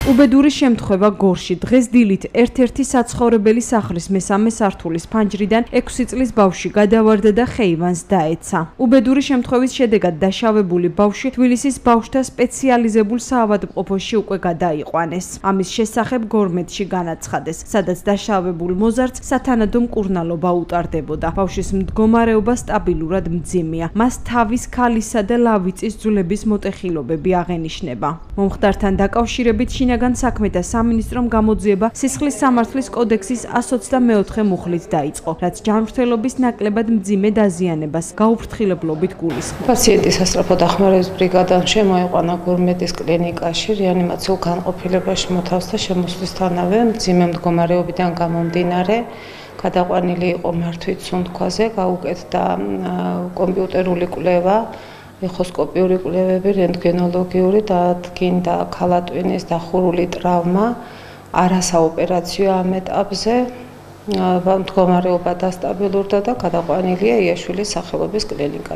უბედური შემთხვევა გორში დღეს დილით ერთ-ერთი საცხოვრებელი სახლის მესამე სართულის ფანჯრიდან 6 წლის ბავშვი გადავარდა და ხეივანს დაეცა. უბედური შემთხვევის შედეგად დაშავებული ბავშვი თბილისის ბავშვთა სპეციალიზებულ საავადმყოფოში უკვე გადაიყვანეს. ამის შესახებ გორმედში განაცხადეს, სადაც დაშავებულ მოზარდს სათანადო მკურნალობა უტარდებოდა. ბავშვის მდგომარეობა სტაბილურად მძიმეა. მას თავის ქალისა და ლავიწის ძვლების მოტეხილობები აღენიშნება. მომხდართან დაკავშირებით შინაგან საქმეთა სამინისტრომ გამოძიება სისხლის სამართლის კოდექსის 124 მუხლით დაიწყო, რაც ჯანმრთელობის ნაკლებად მძიმე დაზიანებას გაუფრთხილებლობით გულისხმობს. პაციენტი სასწრაფო დახმარების ბრიგადამ შემოიყვანა გორმედის კლინიკაში რეანიმაციულ განყოფილებაში მოთავსდა შემოსვლისთანავე მძიმე მდგომარეობიდან გამომდინარე გადაყვანილი იყო მართვით სუნთქვაზე, გაუკეთდა კომპიუტერული კვლევა, ეხოსკოპიური კვლევები, რენტგენოლოგიური დადგინდა ქალატვინის დახურული ტრავმა, არასაოპერაციო ამ ეტაპზე, მდგომარეობა დასტაბილურდა და გადაყვანილია იაშვილის სახელობის კლინიკაში.